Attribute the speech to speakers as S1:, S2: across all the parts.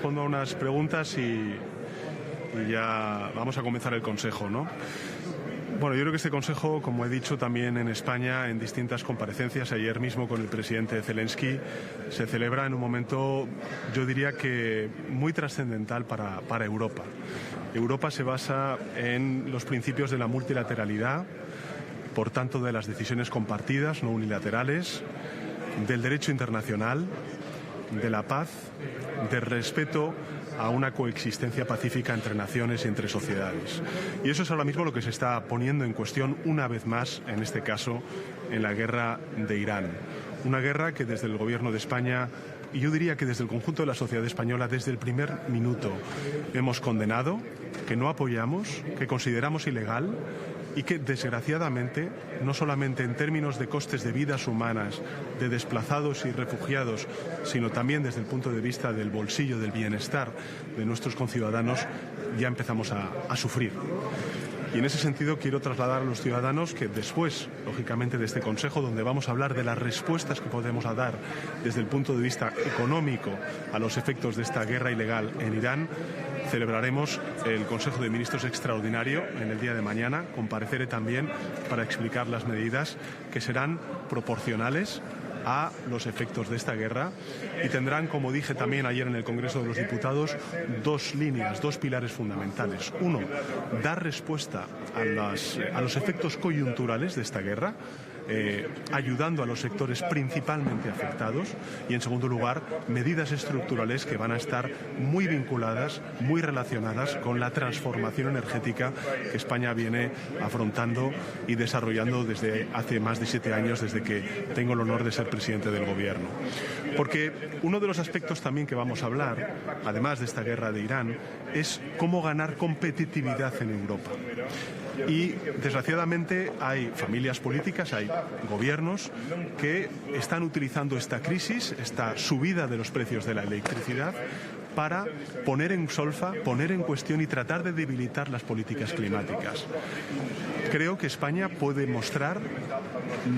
S1: respondo a unas preguntas y ya vamos a comenzar el consejo, ¿no? Bueno, yo creo que este consejo, como he dicho también en España en distintas comparecencias, ayer mismo con el presidente Zelensky, se celebra en un momento, yo diría que muy trascendental para Europa. Europa se basa en los principios de la multilateralidad, por tanto de las decisiones compartidas, no unilaterales, del derecho internacional, de la paz, del respeto a una coexistencia pacífica entre naciones y entre sociedades. Y eso es ahora mismo lo que se está poniendo en cuestión una vez más, en este caso, en la guerra de Irán. Una guerra que desde el Gobierno de España, y yo diría que desde el conjunto de la sociedad española, desde el primer minuto hemos condenado, que no apoyamos, que consideramos ilegal y que, desgraciadamente, no solamente en términos de costes de vidas humanas, de desplazados y refugiados, sino también desde el punto de vista del bolsillo, del bienestar de nuestros conciudadanos, ya empezamos a sufrir. Y en ese sentido quiero trasladar a los ciudadanos que después, lógicamente, de este Consejo, donde vamos a hablar de las respuestas que podemos dar desde el punto de vista económico a los efectos de esta guerra ilegal en Irán, celebraremos el Consejo de Ministros extraordinario en el día de mañana. Compareceré también para explicar las medidas que serán proporcionales a los efectos de esta guerra y tendrán, como dije también ayer en el Congreso de los Diputados, dos líneas, dos pilares fundamentales. Uno, dar respuesta a los efectos coyunturales de esta guerra, ayudando a los sectores principalmente afectados, y en segundo lugar, medidas estructurales que van a estar muy vinculadas, muy relacionadas con la transformación energética que España viene afrontando y desarrollando desde hace más de 7 años, desde que tengo el honor de ser presidente del Gobierno. Porque uno de los aspectos también que vamos a hablar, además de esta guerra de Irán, es cómo ganar competitividad en Europa. Y desgraciadamente hay familias políticas, hay gobiernos que están utilizando esta crisis, esta subida de los precios de la electricidad, para poner en solfa, poner en cuestión y tratar de debilitar las políticas climáticas. Creo que España puede mostrar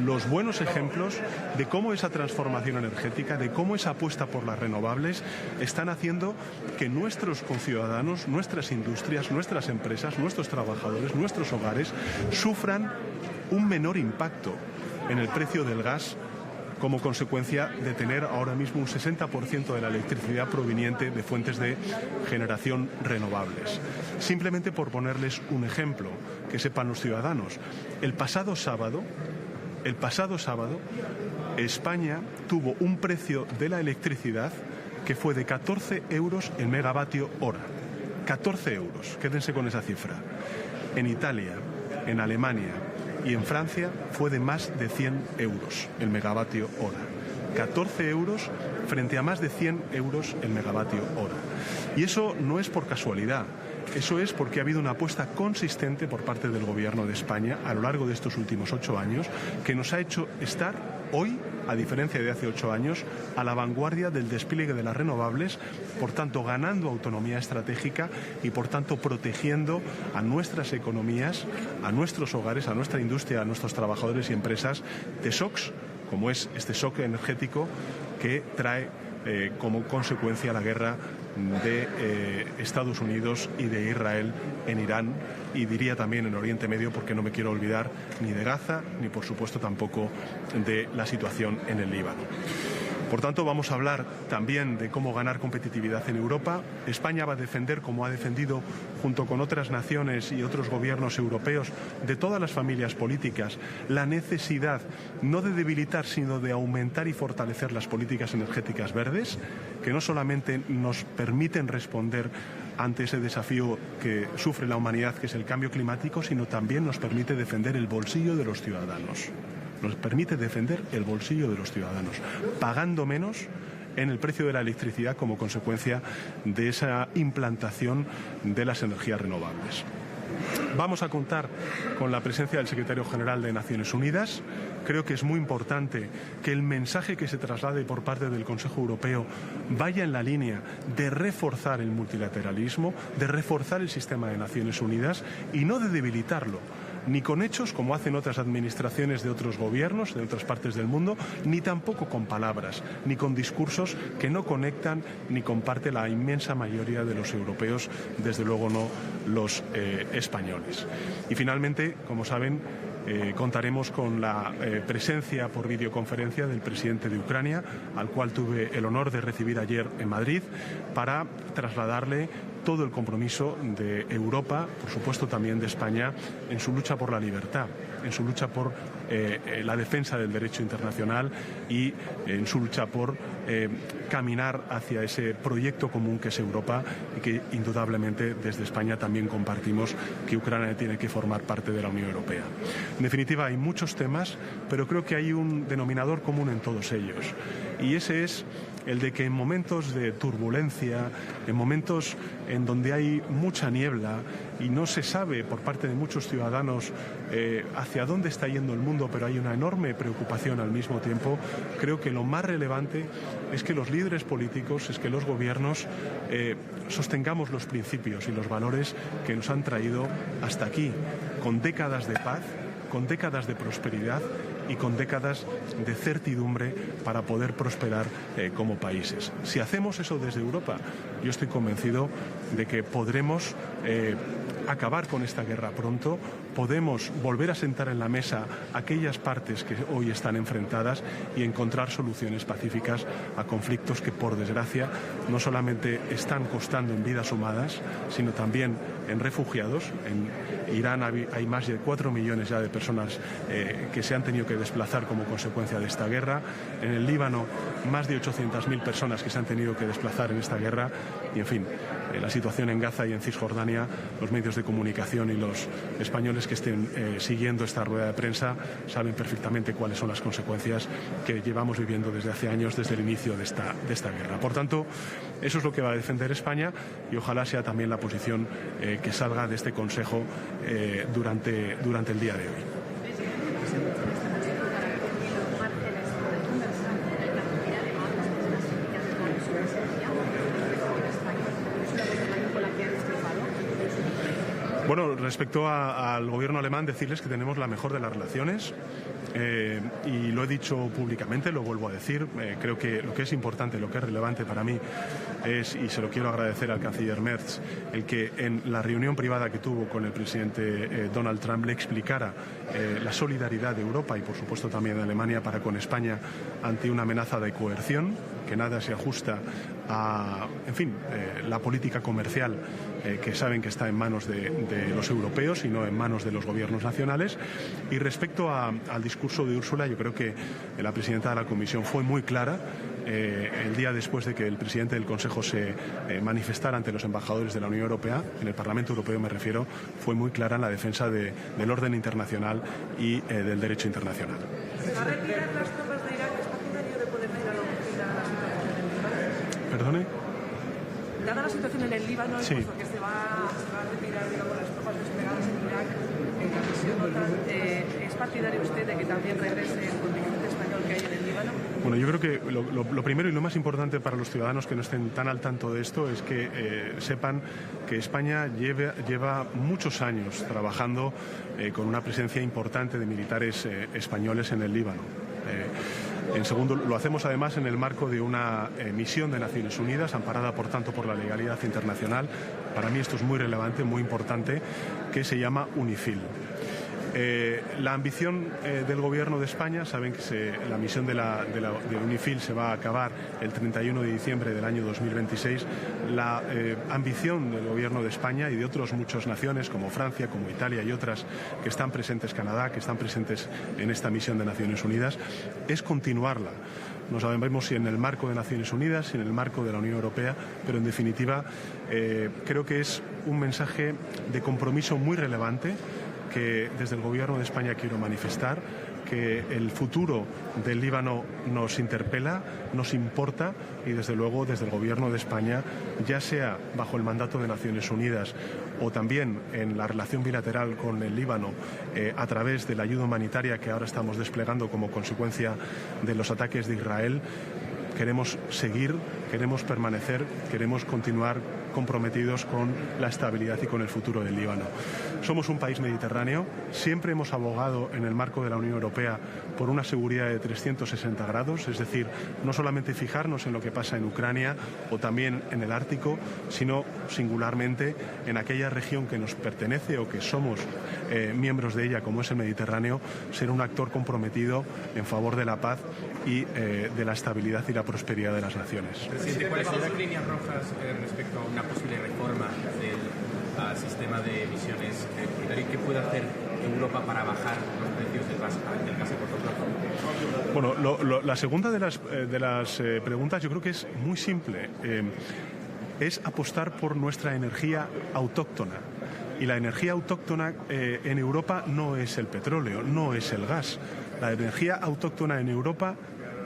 S1: los buenos ejemplos de cómo esa transformación energética, de cómo esa apuesta por las renovables están haciendo que nuestros conciudadanos, nuestras industrias, nuestras empresas, nuestros trabajadores, nuestros hogares sufran un menor impacto en el precio del gas, como consecuencia de tener ahora mismo un 60% de la electricidad proveniente de fuentes de generación renovables. Simplemente por ponerles un ejemplo, que sepan los ciudadanos. El pasado sábado, España tuvo un precio de la electricidad que fue de 14 euros el megavatio hora. 14 euros, quédense con esa cifra. En Italia, en Alemania y en Francia fue de más de 100 euros el megavatio hora. 14 euros frente a más de 100 euros el megavatio hora. Y eso no es por casualidad. Eso es porque ha habido una apuesta consistente por parte del Gobierno de España a lo largo de estos últimos 8 años que nos ha hecho estar hoy, a diferencia de hace 8 años, a la vanguardia del despliegue de las renovables, por tanto ganando autonomía estratégica y por tanto protegiendo a nuestras economías, a nuestros hogares, a nuestra industria, a nuestros trabajadores y empresas de shocks, como es este shock energético que trae como consecuencia la guerra de Estados Unidos y de Israel en Irán, y diría también en Oriente Medio, porque no me quiero olvidar ni de Gaza ni por supuesto tampoco de la situación en el Líbano. Por tanto, vamos a hablar también de cómo ganar competitividad en Europa. España va a defender, como ha defendido junto con otras naciones y otros gobiernos europeos, de todas las familias políticas, la necesidad no de debilitar, sino de aumentar y fortalecer las políticas energéticas verdes, que no solamente nos permiten responder ante ese desafío que sufre la humanidad, que es el cambio climático, sino también nos permite defender el bolsillo de los ciudadanos. Nos permite defender el bolsillo de los ciudadanos, pagando menos en el precio de la electricidad como consecuencia de esa implantación de las energías renovables. Vamos a contar con la presencia del Secretario General de Naciones Unidas. Creo que es muy importante que el mensaje que se traslade por parte del Consejo Europeo vaya en la línea de reforzar el multilateralismo, de reforzar el sistema de Naciones Unidas y no de debilitarlo. ni con hechos, como hacen otras administraciones de otros gobiernos, de otras partes del mundo, ni tampoco con palabras, ni con discursos que no conectan ni comparte la inmensa mayoría de los europeos, desde luego no los españoles. Y finalmente, como saben, contaremos con la presencia por videoconferencia del presidente de Ucrania, al cual tuve el honor de recibir ayer en Madrid, para trasladarle todo el compromiso de Europa, por supuesto también de España, en su lucha por la libertad, en su lucha por la defensa del derecho internacional y en su lucha por caminar hacia ese proyecto común que es Europa, y que indudablemente desde España también compartimos, que Ucrania tiene que formar parte de la Unión Europea. En definitiva, hay muchos temas, pero creo que hay un denominador común en todos ellos, y ese es el de que en momentos de turbulencia, en momentos en donde hay mucha niebla y no se sabe por parte de muchos ciudadanos hacia dónde está yendo el mundo, pero hay una enorme preocupación al mismo tiempo, creo que lo más relevante es que los líderes políticos, es que los gobiernos sostengamos los principios y los valores que nos han traído hasta aquí, con décadas de paz, con décadas de prosperidad y con décadas de certidumbre para poder prosperar como países. Si hacemos eso desde Europa, yo estoy convencido de que podremos acabar con esta guerra pronto, podemos volver a sentar en la mesa aquellas partes que hoy están enfrentadas y encontrar soluciones pacíficas a conflictos que, por desgracia, no solamente están costando en vidas humanas, sino también en refugiados. En Irán hay más de 4 millones ya de personas que se han tenido que desplazar como consecuencia de esta guerra. En el Líbano, más de 800.000 personas que se han tenido que desplazar en esta guerra. Y, en fin, la situación en Gaza y en Cisjordania, los medios de comunicación y los españoles que estén siguiendo esta rueda de prensa saben perfectamente cuáles son las consecuencias que llevamos viviendo desde hace años, desde el inicio de esta guerra. Por tanto, eso es lo que va a defender España, y ojalá sea también la posición que salga de este Consejo durante el día de hoy. Bueno, respecto al gobierno alemán, decirles que tenemos la mejor de las relaciones, y lo he dicho públicamente, lo vuelvo a decir. Creo que lo que es importante, lo que es relevante para mí es, y se lo quiero agradecer al canciller Merz, el que en la reunión privada que tuvo con el presidente Donald Trump le explicara la solidaridad de Europa y, por supuesto, también de Alemania para con España ante una amenaza de coerción, que nada se ajusta a, en fin, la política comercial que saben que está en manos de los europeos y no en manos de los gobiernos nacionales. Y respecto al discurso de Ursula, yo creo que la presidenta de la Comisión fue muy clara el día después de que el presidente del Consejo se manifestara ante los embajadores de la Unión Europea, en el Parlamento Europeo me refiero, fue muy clara en la defensa del orden internacional y del derecho internacional.
S2: ¿Se va a retirar las tropas de Irak? ¿Es partidario de poder ir a la situación en el Líbano?
S1: ¿Perdone?
S2: Dada la situación en el Líbano,
S1: sí,
S2: puesto que se va a retirar, digamos, las tropas desplegadas en Irak en la misión OTAN, ¿es partidario usted de que también regrese el contingente español que hay en el Líbano?
S1: Bueno, yo creo que lo primero y lo más importante para los ciudadanos que no estén tan al tanto de esto es que sepan que España lleva muchos años trabajando con una presencia importante de militares españoles en el Líbano. En segundo, lo hacemos además en el marco de una misión de Naciones Unidas, amparada por tanto por la legalidad internacional. Para mí esto es muy relevante, muy importante, que se llama UNIFIL. La ambición del Gobierno de España, saben que la misión de UNIFIL se va a acabar el 31 de diciembre del año 2026. La ambición del Gobierno de España y de otras muchas naciones como Francia, como Italia y otras que están presentes, Canadá, que están presentes en esta misión de Naciones Unidas, es continuarla. No sabemos si en el marco de Naciones Unidas, si en el marco de la Unión Europea, pero en definitiva creo que es un mensaje de compromiso muy relevante que desde el Gobierno de España quiero manifestar, que el futuro del Líbano nos interpela, nos importa, y desde luego desde el Gobierno de España, ya sea bajo el mandato de Naciones Unidas o también en la relación bilateral con el Líbano a través de la ayuda humanitaria que ahora estamos desplegando como consecuencia de los ataques de Israel, queremos seguir, queremos permanecer, queremos continuar comprometidos con la estabilidad y con el futuro del Líbano. Somos un país mediterráneo, siempre hemos abogado en el marco de la Unión Europea por una seguridad de 360 grados, es decir, no solamente fijarnos en lo que pasa en Ucrania o también en el Ártico, sino singularmente en aquella región que nos pertenece o que somos miembros de ella, como es el Mediterráneo, ser un actor comprometido en favor de la paz y de la estabilidad y la prosperidad de las naciones.
S3: Presidente, ¿cuáles son las líneas rojas respecto a una posible reforma del sistema de emisiones comunitario? ¿Qué puede hacer Europa para bajar los precios del gas a corto plazo?
S1: Bueno, la segunda de las preguntas yo creo que es muy simple. Es apostar por nuestra energía autóctona. Y la energía autóctona en Europa no es el petróleo, no es el gas. La energía autóctona en Europa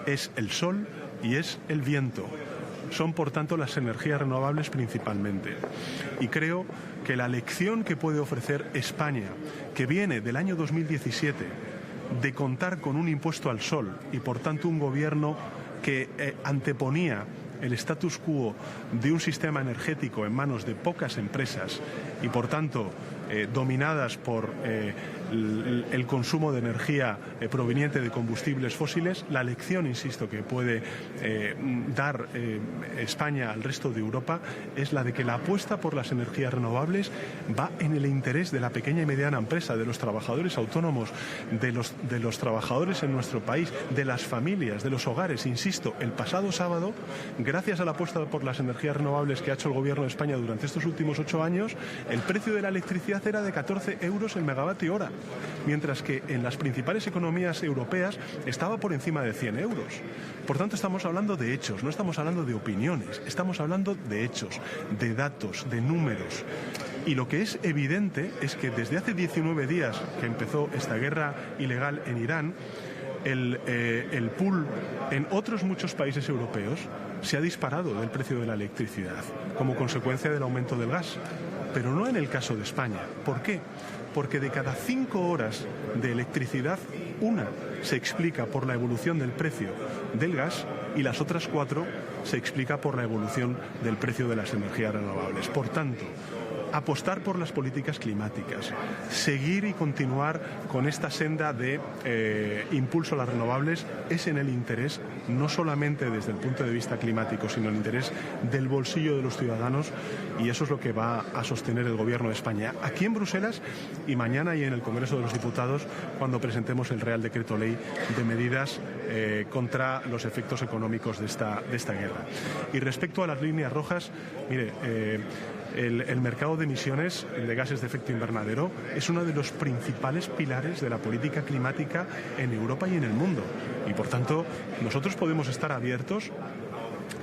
S1: es el sol y es el viento. Son, por tanto, las energías renovables principalmente. Y creo que la lección que puede ofrecer España, que viene del año 2017, de contar con un impuesto al sol y, por tanto, un gobierno que anteponía el status quo de un sistema energético en manos de pocas empresas y, por tanto, dominadas por el consumo de energía proveniente de combustibles fósiles, la lección, insisto, que puede dar España al resto de Europa es la de que la apuesta por las energías renovables va en el interés de la pequeña y mediana empresa, de los trabajadores autónomos, de los trabajadores en nuestro país, de las familias, de los hogares. Insisto, el pasado sábado, gracias a la apuesta por las energías renovables que ha hecho el Gobierno de España durante estos últimos 8 años, el precio de la electricidad era de 14 euros el megavatio hora, mientras que en las principales economías europeas estaba por encima de 100 euros. Por tanto, estamos hablando de hechos, no estamos hablando de opiniones, estamos hablando de hechos, de datos, de números. Y lo que es evidente es que desde hace 19 días que empezó esta guerra ilegal en Irán, el pool en otros muchos países europeos se ha disparado del precio de la electricidad como consecuencia del aumento del gas, pero no en el caso de España. ¿Por qué? Porque de cada 5 horas de electricidad, una se explica por la evolución del precio del gas y las otras 4 se explica por la evolución del precio de las energías renovables. Por tanto, apostar por las políticas climáticas, seguir y continuar con esta senda de impulso a las renovables es en el interés, no solamente desde el punto de vista climático, sino en el interés del bolsillo de los ciudadanos, y eso es lo que va a sostener el Gobierno de España aquí en Bruselas y mañana y en el Congreso de los Diputados cuando presentemos el Real Decreto Ley de medidas contra los efectos económicos de esta guerra. Y respecto a las líneas rojas, mire, el mercado de emisiones de gases de efecto invernadero es uno de los principales pilares de la política climática en Europa y en el mundo. Y, por tanto, nosotros podemos estar abiertos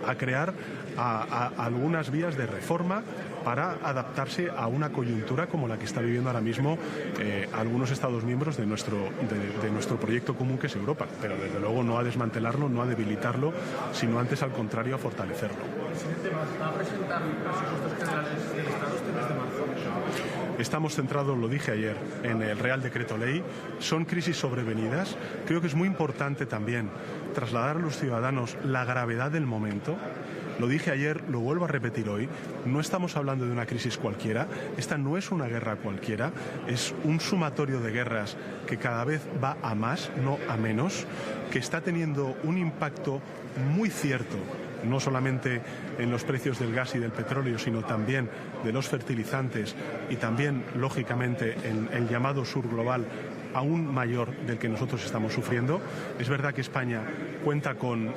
S1: a crear algunas vías de reforma para adaptarse a una coyuntura como la que está viviendo ahora mismo algunos Estados miembros de nuestro proyecto común, que es Europa. Pero, desde luego, no a desmantelarlo, no a debilitarlo, sino antes, al contrario, a fortalecerlo.
S3: Presidente, ¿va a presentar presupuestos generales del Estado este mes de marzo?
S1: Estamos centrados, lo dije ayer, en el Real Decreto Ley. Son crisis sobrevenidas. Creo que es muy importante también trasladar a los ciudadanos la gravedad del momento. Lo dije ayer, lo vuelvo a repetir hoy, no estamos hablando de una crisis cualquiera, esta no es una guerra cualquiera, es un sumatorio de guerras que cada vez va a más, no a menos, que está teniendo un impacto muy cierto, no solamente en los precios del gas y del petróleo, sino también de los fertilizantes y también, lógicamente, en el llamado sur global, aún mayor del que nosotros estamos sufriendo. Es verdad que España cuenta con,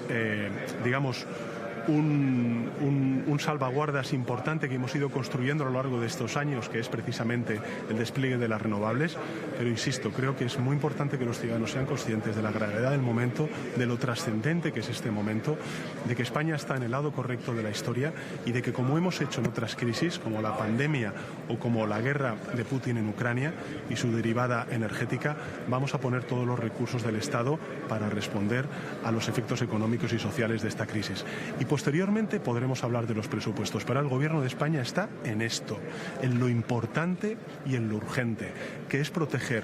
S1: un salvaguardas importante que hemos ido construyendo a lo largo de estos años, que es precisamente el despliegue de las renovables, pero insisto, creo que es muy importante que los ciudadanos sean conscientes de la gravedad del momento, de lo trascendente que es este momento, de que España está en el lado correcto de la historia y de que, como hemos hecho en otras crisis, como la pandemia o como la guerra de Putin en Ucrania y su derivada energética, vamos a poner todos los recursos del Estado para responder a los efectos económicos y sociales de esta crisis. Y posteriormente podremos hablar de los presupuestos, pero el Gobierno de España está en esto, en lo importante y en lo urgente, que es proteger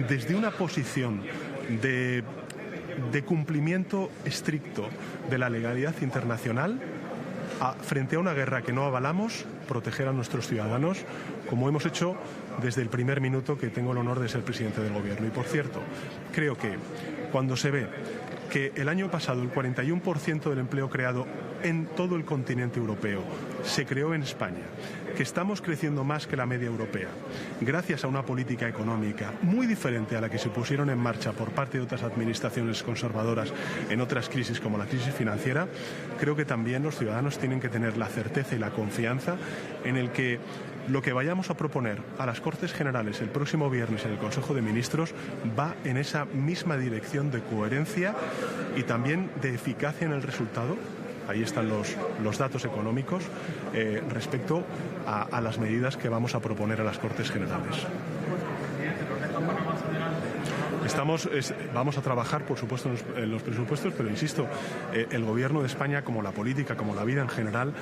S1: desde una posición de de cumplimiento estricto de la legalidad internacional frente a una guerra que no avalamos, proteger a nuestros ciudadanos, como hemos hecho desde el primer minuto que tengo el honor de ser presidente del Gobierno. Y por cierto, creo que cuando se ve que el año pasado el 41% del empleo creado en todo el continente europeo se creó en España, que estamos creciendo más que la media europea, gracias a una política económica muy diferente a la que se pusieron en marcha por parte de otras administraciones conservadoras en otras crisis como la crisis financiera, creo que también los ciudadanos tienen que tener la certeza y la confianza en el que lo que vayamos a proponer a las Cortes Generales el próximo viernes en el Consejo de Ministros va en esa misma dirección de coherencia y también de eficacia en el resultado. Ahí están los datos económicos respecto a las medidas que vamos a proponer a las Cortes Generales. Vamos a trabajar, por supuesto, en los presupuestos, pero insisto, el Gobierno de España, como la política, como la vida en general,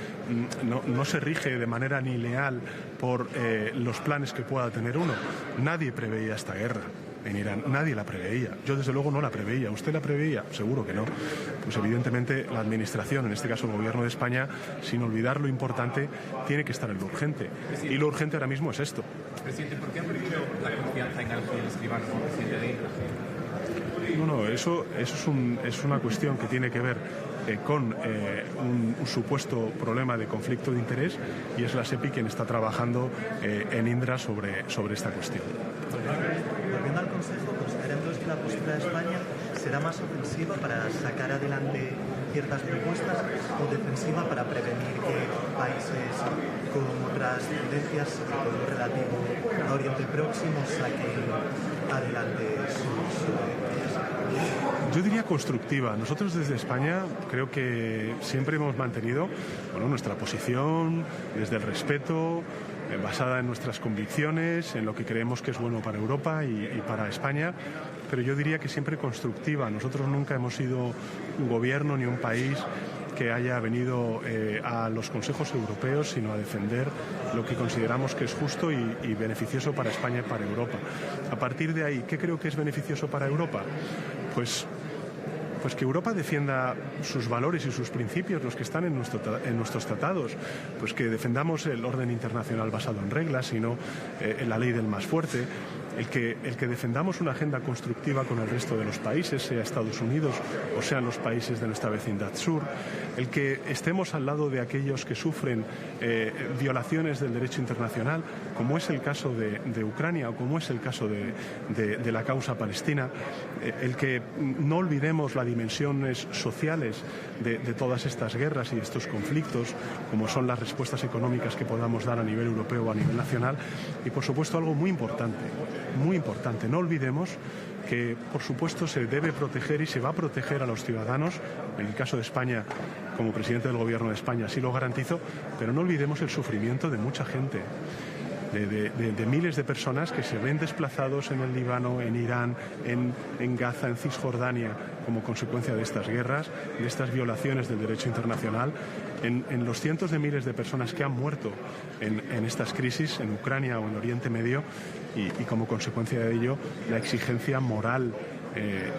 S1: no se rige de manera ni leal por los planes que pueda tener uno. Nadie preveía esta guerra en Irán, nadie la preveía. Yo desde luego no la preveía. ¿Usted la preveía? Seguro que no. Pues evidentemente la Administración, en este caso el Gobierno de España, sin olvidar lo importante, tiene que estar en lo urgente. Y lo urgente ahora mismo es esto.
S3: Presidente, ¿por qué ha perdido la confianza en Ángel Escribano como presidente de Indra?
S1: No, eso es una cuestión que tiene que ver con un supuesto problema de conflicto de interés, y es la SEPI quien está trabajando en Indra sobre esta cuestión.
S4: Volviendo al Consejo, ¿consideran que la postura de España será más ofensiva para sacar adelante ciertas propuestas o defensiva para prevenir que países con otras tendencias, con lo relativo a Oriente Próximo, saquen adelante sus
S1: Yo diría constructiva. Nosotros desde España creo que siempre hemos mantenido nuestra posición desde el respeto, basada en nuestras convicciones, en lo que creemos que es bueno para Europa y para España, pero yo diría que siempre constructiva. Nosotros nunca hemos sido un gobierno ni un país que haya venido a los consejos europeos, sino a defender lo que consideramos que es justo y beneficioso para España y para Europa. A partir de ahí, ¿qué creo que es beneficioso para Europa? Pues que Europa defienda sus valores y sus principios, los que están en nuestros tratados, pues que defendamos el orden internacional basado en reglas y no en la ley del más fuerte, el que defendamos una agenda constructiva con el resto de los países, sea Estados Unidos o sean los países de nuestra vecindad sur, el que estemos al lado de aquellos que sufren violaciones del derecho internacional, como es el caso de Ucrania o como es el caso de la causa palestina, el que no olvidemos las dimensiones sociales de todas estas guerras y estos conflictos, como son las respuestas económicas que podamos dar a nivel europeo o a nivel nacional, y por supuesto algo muy importante, no olvidemos que por supuesto se debe proteger y se va a proteger a los ciudadanos. En el caso de España, como presidente del Gobierno de España, así lo garantizo, pero no olvidemos el sufrimiento de mucha gente, de miles de personas que se ven desplazados en el Líbano, en Irán, en Gaza, en Cisjordania, como consecuencia de estas guerras, de estas violaciones del derecho internacional, en los cientos de miles de personas que han muerto en estas crisis, en Ucrania o en Oriente Medio, y como consecuencia de ello, la exigencia moral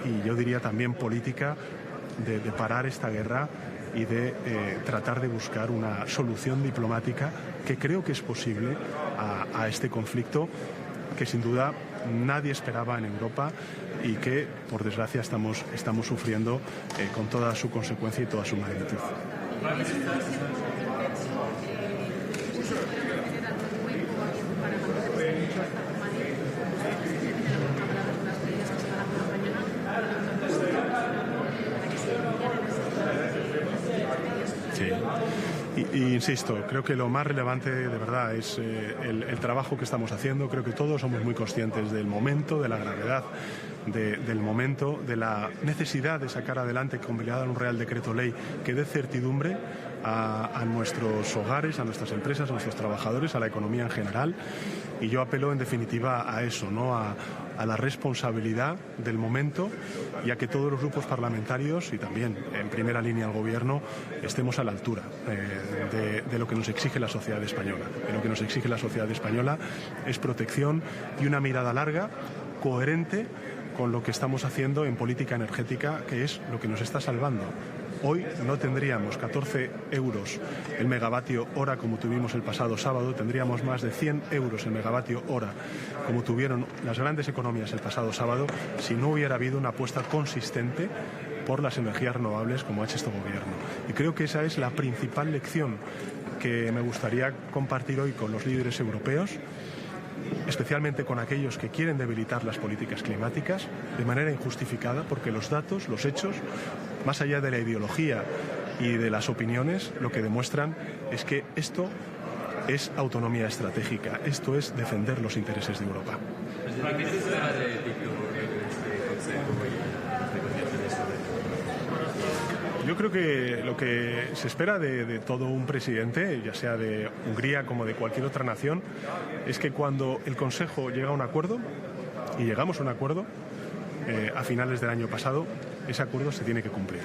S1: y yo diría también política de parar esta guerra y de tratar de buscar una solución diplomática que creo que es posible a este conflicto que sin duda nadie esperaba en Europa y que, por desgracia, estamos sufriendo con toda su consecuencia y toda su magnitud. Sí. Y insisto, creo que lo más relevante de verdad es el trabajo que estamos haciendo. Creo que todos somos muy conscientes del momento, de la gravedad del momento, de la necesidad de sacar adelante, combinada en un Real Decreto Ley que dé certidumbre a nuestros hogares, a nuestras empresas, a nuestros trabajadores, a la economía en general. Y yo apelo en definitiva a eso, ¿no? A la responsabilidad del momento y a que todos los grupos parlamentarios y también en primera línea el Gobierno estemos a la altura de lo que nos exige la sociedad española. Y lo que nos exige la sociedad española es protección y una mirada larga, coherente con lo que estamos haciendo en política energética, que es lo que nos está salvando. Hoy no tendríamos 14 euros el megavatio hora como tuvimos el pasado sábado, tendríamos más de 100 euros el megavatio hora como tuvieron las grandes economías el pasado sábado, si no hubiera habido una apuesta consistente por las energías renovables como ha hecho este gobierno. Y creo que esa es la principal lección que me gustaría compartir hoy con los líderes europeos, especialmente con aquellos que quieren debilitar las políticas climáticas de manera injustificada, porque los datos, los hechos, más allá de la ideología y de las opiniones, lo que demuestran es que esto es autonomía estratégica, esto es defender los intereses de Europa. Yo creo que lo que se espera de todo un presidente, ya sea de Hungría como de cualquier otra nación, es que cuando el Consejo llega a un acuerdo, y llegamos a un acuerdo a finales del año pasado, ese acuerdo se tiene que cumplir.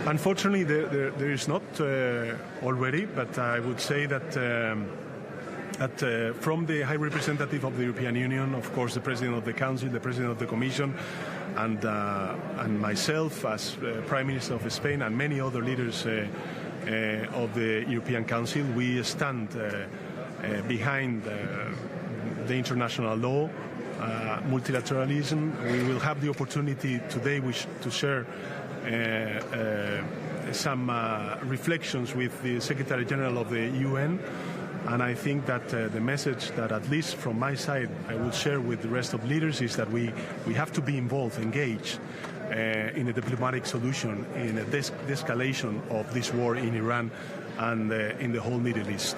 S1: Unfortunately, there is not already, but I would say that from the High Representative of the European Union, of course, the President of the Council, the President of the Commission, and myself as Prime Minister of Spain, and many other leaders of the European Council, we stand behind the international law, multilateralism. We will have the opportunity today to share some reflections with the Secretary General of the UN, and I think that the message that, at least from my side, I will share with the rest of leaders is that we have to be involved, engaged in a diplomatic solution, in a de-escalation of this war in Iran and in the whole Middle East.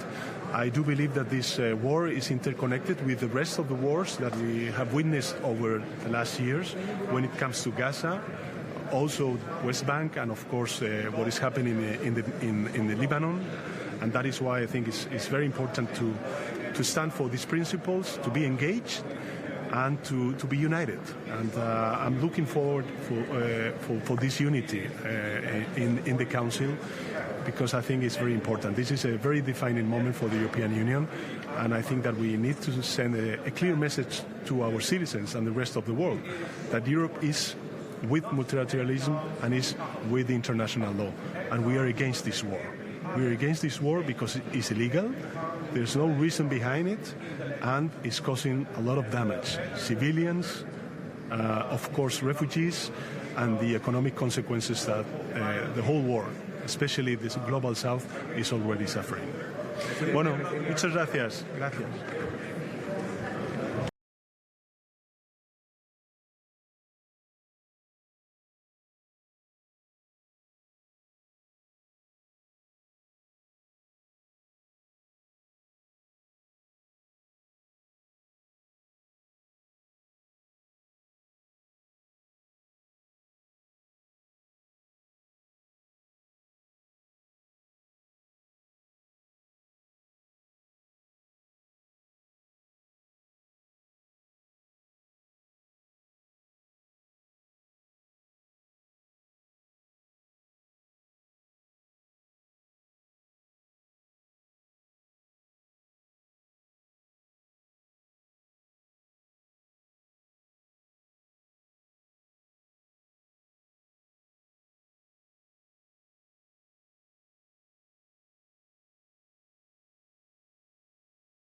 S1: I do believe that this war is interconnected with the rest of the wars that we have witnessed over the last years when it comes to Gaza, also West Bank, and of course what is happening in the Lebanon, and that is why I think it's very important to stand for these principles, to be engaged, and to be united. And I'm looking forward for this unity in the Council, because I think it's very important. This is a very defining moment for the European Union, and I think that we need to send a clear message to our citizens and the rest of the world that Europe is with multilateralism and is with international law, and we are against this war. We are against this war because it's illegal, there's no reason behind it, and it's causing a lot of damage. Civilians, of course refugees, and the economic consequences that the whole world, especially the global south, is already suffering. Bueno, muchas gracias. Gracias.